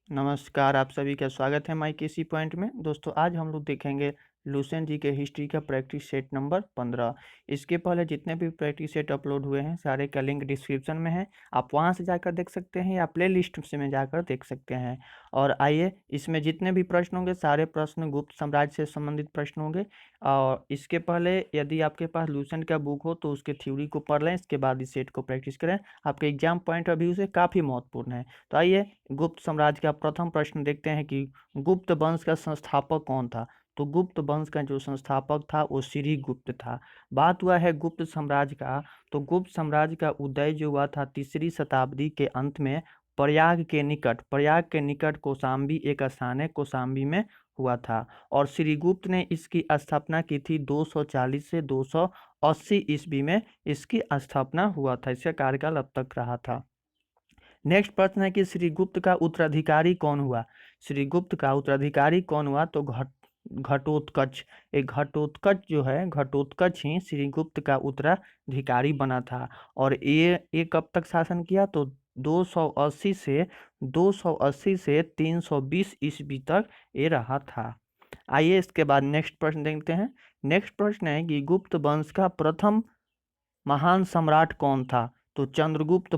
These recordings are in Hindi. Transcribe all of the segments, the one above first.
नमस्कार, आप सभी का स्वागत है माई केसी पॉइंट में। दोस्तों आज हम लोग देखेंगे लुसेंट जी के हिस्ट्री का प्रैक्टिस सेट नंबर 15। इसके पहले जितने भी प्रैक्टिस सेट अपलोड हुए हैं सारे का लिंक डिस्क्रिप्शन में है, आप वहां से जाकर देख सकते हैं या प्ले लिस्ट से में जाकर देख सकते हैं। और आइए, इसमें जितने भी प्रश्न होंगे सारे प्रश्न गुप्त साम्राज्य से संबंधित प्रश्न होंगे। और इसके पहले यदि आपके पास लुसेंट का बुक हो तो उसके थ्योरी को पढ़ लें, इसके बाद इस सेट को प्रैक्टिस करें। आपके एग्जाम पॉइंट ऑफ व्यू से काफ़ी महत्वपूर्ण है। तो आइए, गुप्त साम्राज्य का प्रथम प्रश्न देखते हैं कि गुप्त वंश का संस्थापक कौन था। तो गुप्त वंश का जो संस्थापक था वो श्रीगुप्त था। बात हुआ है गुप्त साम्राज्य का, तो गुप्त साम्राज्य का उदय जो हुआ था 3री शताब्दी के अंत में प्रयाग के निकट कौशाम्बी एक स्थान है, कौशाम्बी में हुआ था। और श्रीगुप्त ने इसकी स्थापना की थी 240 से 280 ईस्वी में इसकी स्थापना हुआ था। इसका कार्यकाल अब तक रहा था। नेक्स्ट प्रश्न है कि श्रीगुप्त का उत्तराधिकारी कौन हुआ। श्रीगुप्त का उत्तराधिकारी कौन हुआ, तो घटोत्कच। एक घटोत्कच जो है, घटोत्कच ही श्रीगुप्त का उत्तराधिकारी बना था। और ये कब तक शासन किया, तो 280 से 320 ईस्वी तक ये रहा था। आइए इसके बाद नेक्स्ट प्रश्न देखते हैं। नेक्स्ट प्रश्न है कि गुप्त वंश का प्रथम महान सम्राट कौन था। तो चंद्रगुप्त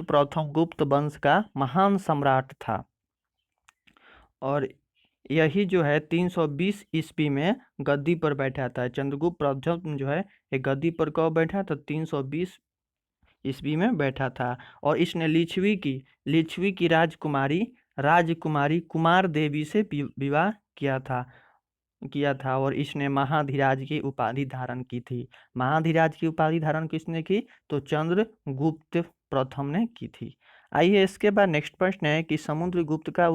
प्रथम गुप्त वंश का महान सम्राट था। और यही जो है 320 ईस्वी में गद्दी पर बैठा था। चंद्रगुप्त प्रथम जो है एक गद्दी पर कब बैठा, तो 320 ईस्वी में बैठा था। और इसने लिच्छवी की राजकुमारी कुमार देवी से विवाह किया था। और इसने महाधीराज की उपाधि धारण की थी। महाधीराज की उपाधि धारण किसने की, तो चंद्रगुप्त प्रथम ने की थी। आइए इसके बाद नेक्स्ट प्रश्न है कि समुद्रगुप्त का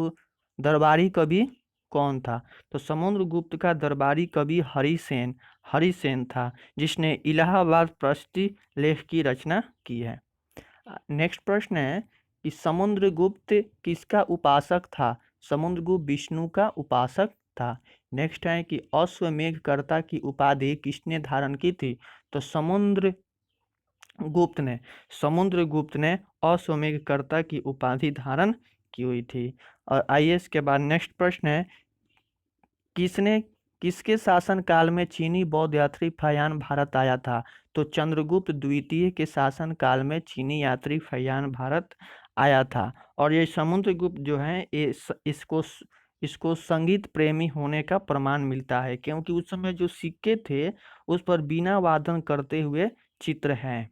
दरबारी कवि कौन था। तो समुद्रगुप्त का दरबारी कवि हरिसेन था, जिसने इलाहाबाद प्रशस्ति लेख की रचना की है। नेक्स्ट प्रश्न है कि समुद्रगुप्त किसका उपासक था। समुद्रगुप्त विष्णु का उपासक था। नेक्स्ट है कि अश्वमेधकर्ता की उपाधि किसने धारण की थी। तो समुद्रगुप्त ने अश्वमेधकर्ता की उपाधि धारण की हुई थी। और आईएएस के बाद नेक्स्ट प्रश्न है किसके शासन काल में चीनी बौद्ध यात्री फयान भारत आया था। तो चंद्रगुप्त द्वितीय के शासन काल में चीनी यात्री फयान भारत आया था। और ये समुद्रगुप्त जो है इसको संगीत प्रेमी होने का प्रमाण मिलता है, क्योंकि उस समय जो सिक्के थे उस पर बीना वादन करते हुए चित्र हैं।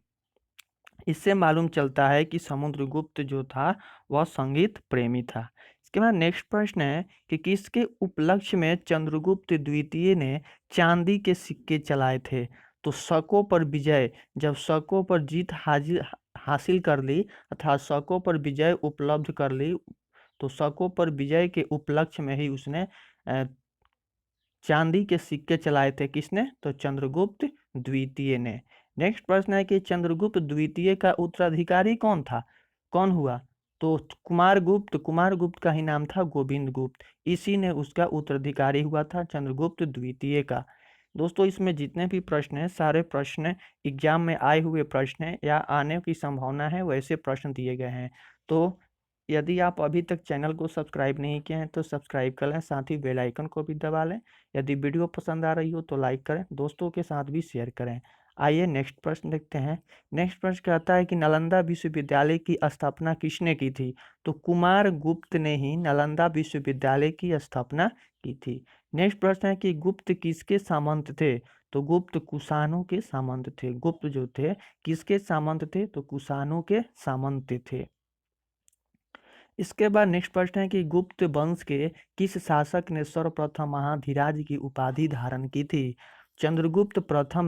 इससे मालूम चलता है कि समुद्रगुप्त जो था वह संगीत प्रेमी था। इसके बाद नेक्स्ट प्रश्न है कि किसके उपलक्ष्य में चंद्रगुप्त द्वितीय ने चांदी के सिक्के चलाए थे। तो शकों पर विजय, जब शकों पर जीत हासिल कर ली अर्थात शकों पर विजय उपलब्ध कर ली, तो शकों पर विजय के उपलक्ष्य में ही उसने चांदी के सिक्के चलाए थे। किसने, तो चंद्रगुप्त द्वितीय ने। नेक्स्ट प्रश्न है कि चंद्रगुप्त द्वितीय का उत्तराधिकारी कौन हुआ। तो कुमारगुप्त का ही नाम था गोविंद गुप्त, इसी ने उसका उत्तराधिकारी हुआ था चंद्रगुप्त द्वितीय का। दोस्तों इसमें जितने भी प्रश्न हैं सारे प्रश्न एग्जाम में आए हुए प्रश्न हैं या आने की संभावना है वैसे प्रश्न दिए गए हैं। तो यदि आप अभी तक चैनल को सब्सक्राइब नहीं किए हैं तो सब्सक्राइब कर लें, साथ ही बेल आइकन को भी दबा लें। यदि वीडियो पसंद आ रही हो तो लाइक करें, दोस्तों के साथ भी शेयर करें। आइए नेक्स्ट प्रश्न देखते हैं। नेक्स्ट प्रश्न कहता है कि नालंदा विश्वविद्यालय की स्थापना किसने की थी। तो कुमार गुप्त ने ही नालंदा विश्वविद्यालय की स्थापना की थी। नेक्स्ट प्रश्न है कि गुप्त किसके सामंत थे। तो गुप्त कुषाणों के सामंत थे। गुप्त जो थे किसके सामंत थे, तो कुषाणों के सामंत थे। इसके बाद नेक्स्ट प्रश्न है कि गुप्त वंश के किस शासक ने सर्वप्रथम महाधीराज की उपाधि धारण की थी। चंद्रगुप्त प्रथम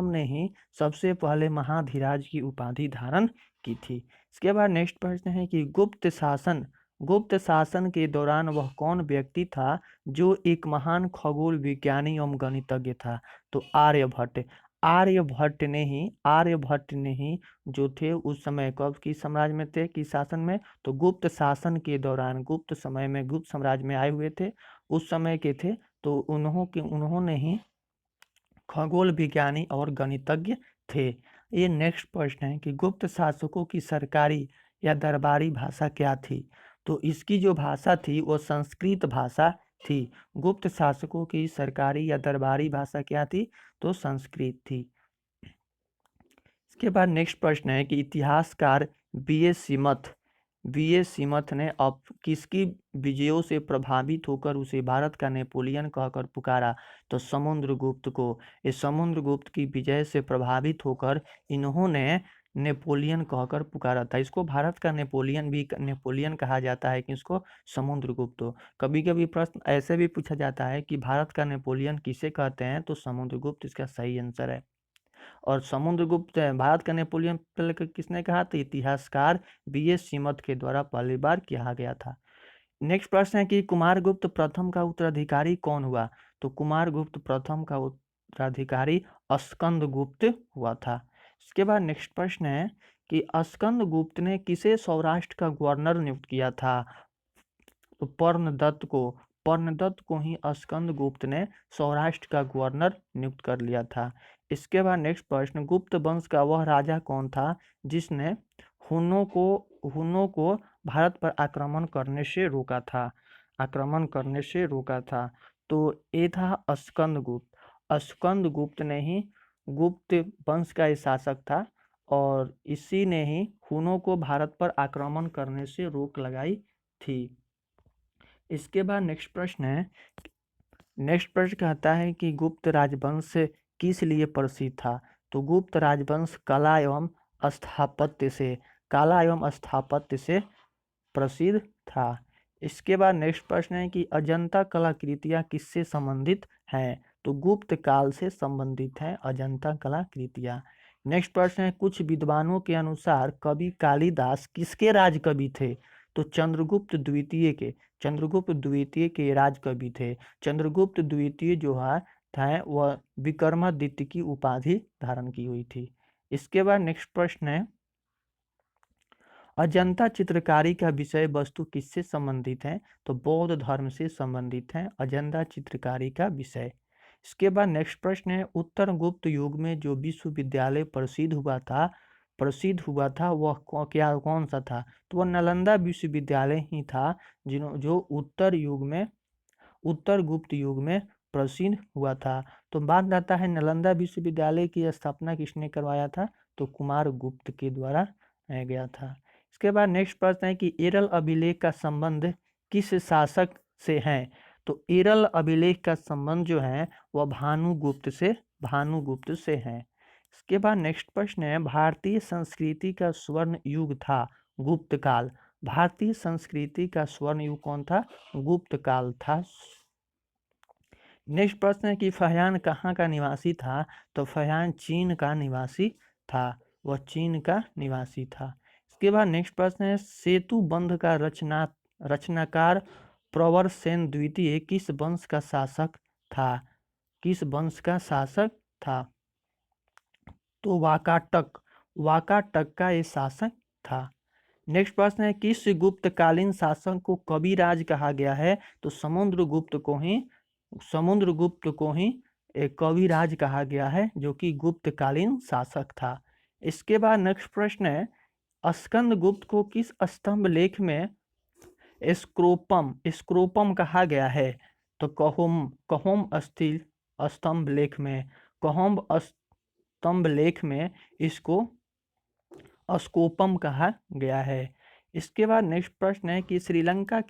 ने ही सबसे पहले महाधीराज की उपाधि धारण की थी। इसके बाद नेक्स्ट प्रश्न है कि गुप्त शासन के दौरान वह कौन व्यक्ति था जो एक महान खगोल विज्ञानी एवं गणितज्ञ था। तो आर्यभट्ट ने ही जो थे उस समय कब की साम्राज्य में थे, किस शासन में, तो गुप्त शासन के दौरान गुप्त समय में गुप्त साम्राज्य में आए हुए थे, उस समय के थे। तो उन्होंने ही खगोल विज्ञानी और गणितज्ञ थे। ये नेक्स्ट प्रश्न है कि गुप्त शासकों की सरकारी या दरबारी भाषा क्या थी? तो इसकी जो भाषा थी वो संस्कृत भाषा थी। गुप्त शासकों की सरकारी या दरबारी भाषा क्या थी? तो संस्कृत थी। इसके बाद नेक्स्ट प्रश्न है कि इतिहासकार बी.ए. सीमथ ने अब किसकी विजयों से प्रभावित होकर उसे भारत का नेपोलियन कहकर पुकारा? तो समुद्रगुप्त को। इस समुद्रगुप्त की विजय से प्रभावित होकर इन्होंने नेपोलियन कहकर पुकारा था। इसको भारत का नेपोलियन कहा जाता है कि इसको समुद्रगुप्त। कभी कभी प्रश्न ऐसे भी पूछा जाता है कि भारत का नेपोलियन किसे कहते हैं? तो समुद्रगुप्त इसका सही आंसर है। और समुद्रगुप्त भारत का नेपोलियन पहले किसने कहा? तो इतिहासकार बी.ए. सीमथ के द्वारा पहली बार किया गया था। नेक्स्ट प्रश्न है कि कुमारगुप्त प्रथम का उत्तराधिकारी कौन हुआ? तो कुमारगुप्त प्रथम का उत्तराधिकारी स्कंदगुप्त हुआ था। इसके बाद नेक्स्ट प्रश्न है कि स्कंदगुप्त ने किसे सौराष्ट्र का गवर्नर नियुक्त किया था? तो पर्णदत्त को ही स्कंदगुप्त ने सौराष्ट्र का गवर्नर नियुक्त कर लिया था। इसके बाद नेक्स्ट प्रश्न, गुप्त वंश का वह राजा कौन था जिसने हुनों को भारत पर आक्रमण करने से रोका था? तो ये था स्कंदगुप्त। स्कंदगुप्त ने ही गुप्त वंश का शासक था और इसी ने ही हुनों को भारत पर आक्रमण करने से रोक लगाई थी। इसके बाद नेक्स्ट प्रश्न कहता है कि गुप्त राजवंश किस लिए प्रसिद्ध था? तो गुप्त राजवंश कला एवं स्थापत्य से प्रसिद्ध था। इसके बाद नेक्स्ट प्रश्न है कि अजंता कलाकृतियां किससे संबंधित हैं? तो गुप्त काल से संबंधित हैं अजंता कलाकृतियां। नेक्स्ट प्रश्न है, कुछ विद्वानों के अनुसार कवि कालिदास किसके राजकवि थे? तो चंद्रगुप्त द्वितीय के राजकवि थे। चंद्रगुप्त द्वितीय जो है था वह विक्रमादित्य की उपाधि धारण की हुई थी। इसके बाद नेक्स्ट प्रश्न है, अजंता चित्रकारी का विषय वस्तु किससे संबंधित है? तो बौद्ध धर्म से संबंधित है अजंता चित्रकारी का विषय। इसके बाद नेक्स्ट प्रश्न है, उत्तर गुप्त युग में जो विश्वविद्यालय प्रसिद्ध हुआ था वह कौन सा था? तो वह नालंदा विश्वविद्यालय ही था जो उत्तर गुप्त युग में प्रसिद्ध हुआ था। तो बात आता है नालंदा विश्वविद्यालय की स्थापना किसने करवाया था? तो कुमारगुप्त के द्वारा गया था। इसके बाद नेक्स्ट प्रश्न है कि एरल अभिलेख का संबंध किस शासक से है? तो एरल अभिलेख का संबंध जो है वह भानुगुप्त से है। इसके बाद नेक्स्ट प्रश्न है, भारतीय संस्कृति का स्वर्ण युग था गुप्त काल। भारतीय संस्कृति का स्वर्ण युग कौन था? गुप्त काल था। नेक्स्ट प्रश्न है कि फहियान कहाँ का निवासी था? तो फहियान चीन का निवासी था, वह चीन का निवासी था। इसके बाद नेक्स्ट प्रश्न है, सेतु बंध का रचनाकार प्रवरसेन द्वितीय किस वंश का शासक था? तो वाकाटक का ये शासक था। नेक्स्ट प्रश्न है, किस गुप्तकालीन शासक को कविराज कहा गया है? तो समुद्रगुप्त को ही एक कविराज कहा गया है जो कि गुप्तकालीन शासक था। इसके बाद नेक्स्ट प्रश्न है, स्कंदगुप्त को किस स्तंभ लेख में स्क्रोपम कहा गया है? तो कहोम स्तंभ लेख में इसको स्कोपम कहा गया है। इसके बाद नेक्स्ट प्रश्न है कि श्रीलंका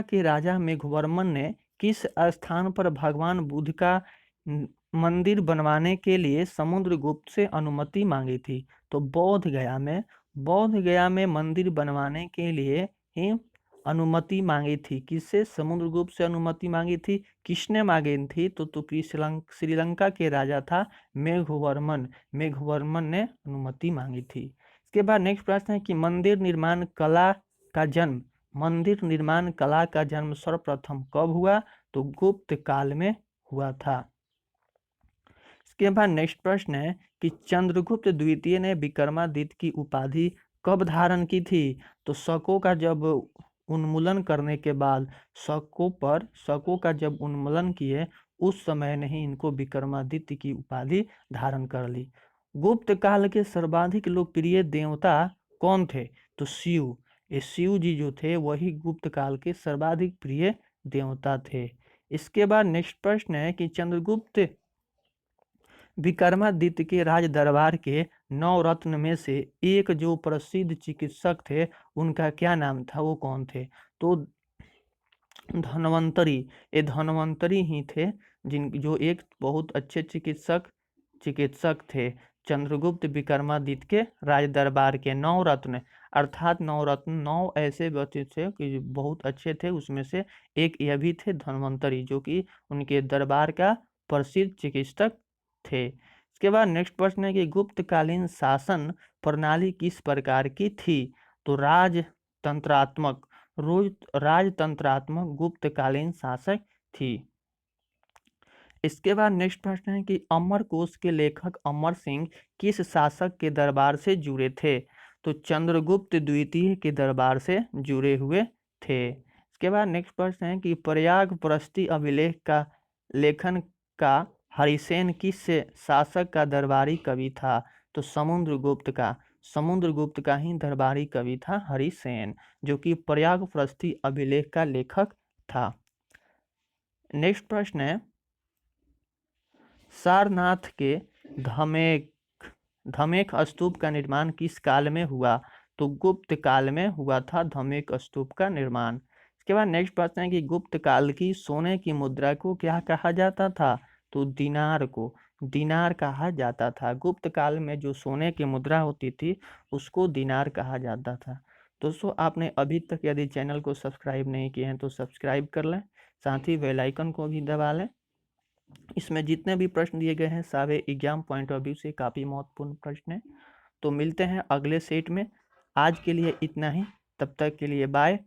के राजा मेघवर्मन ने किस स्थान पर भगवान बुद्ध का मंदिर बनवाने के लिए समुद्रगुप्त से अनुमति मांगी थी? तो बोध गया में मंदिर बनवाने के लिए ही अनुमति मांगी थी। किससे? समुद्रगुप्त से अनुमति मांगी थी। किसने मांगी थी? तो श्रीलंका के राजा था मेघवर्मन ने अनुमति मांगी थी। इसके बाद नेक्स्ट प्रश्न है कि मंदिर निर्माण कला का जन्म सर्वप्रथम कब हुआ? तो गुप्त काल में हुआ था। इसके बाद नेक्स्ट प्रश्न है कि चंद्रगुप्त द्वितीय ने विक्रमादित्य की उपाधि कब धारण की थी? तो शकों का जब उन्मूलन करने के बाद शकों का जब उन्मूलन किए उस समय ने ही इनको विक्रमादित्य की उपाधि धारण कर ली। गुप्त काल के सर्वाधिक लोकप्रिय देवता कौन थे? तो शिव। ये शिव जी जो थे वही गुप्त काल के सर्वाधिक प्रिय देवता थे। इसके बाद नेक्स्ट प्रश्न है कि चंद्रगुप्त विक्रमादित्य के राज दरबार के 9 रत्न में से एक जो प्रसिद्ध चिकित्सक थे उनका क्या नाम था, वो कौन थे? तो धन्वंतरी। ये धन्वंतरी ही थे जो एक बहुत अच्छे चिकित्सक थे। चंद्रगुप्त विक्रमादित्य के राज दरबार के 9 रत्न, अर्थात 9 रत्न 9 ऐसे व्यक्ति थे कि बहुत अच्छे थे, उसमें से एक यह भी थे धन्वंतरी, जो कि उनके दरबार का प्रसिद्ध चिकित्सक थे। इसके बाद नेक्स्ट प्रश्न है कि गुप्तकालीन शासन प्रणाली किस प्रकार की थी? तो राजतंत्रात्मक गुप्तकालीन शासक थी। इसके बाद नेक्स्ट प्रश्न है कि अमरकोश के लेखक अमर सिंह किस शासक के दरबार से जुड़े थे? तो चंद्रगुप्त द्वितीय के दरबार से जुड़े हुए थे। इसके बाद नेक्स्ट प्रश्न है कि प्रयागप्रस्ती अभिलेख का लेखन का हरिसेन किस शासक का दरबारी कवि था? तो समुद्रगुप्त का ही दरबारी कवि था हरिसेन, जो कि प्रयागप्रस्ती अभिलेख का लेखक था। नेक्स्ट प्रश्न है सारनाथ के धमेक स्तूप का निर्माण किस काल में हुआ? तो गुप्त काल में हुआ था धमेक स्तूप का निर्माण। इसके बाद नेक्स्ट प्रश्न है कि गुप्त काल की सोने की मुद्रा को क्या कहा जाता था? तो दिनार कहा जाता था। गुप्त काल में जो सोने की मुद्रा होती थी उसको दिनार कहा जाता था। दोस्तों, आपने अभी तक यदि चैनल को सब्सक्राइब नहीं किए हैं तो सब्सक्राइब कर लें, साथ ही बेल आइकन को भी दबा लें। इसमें जितने भी प्रश्न दिए गए हैं सारे एग्जाम पॉइंट ऑफ व्यू से काफ़ी महत्वपूर्ण प्रश्न हैं। तो मिलते हैं अगले सेट में। आज के लिए इतना ही, तब तक के लिए बाय।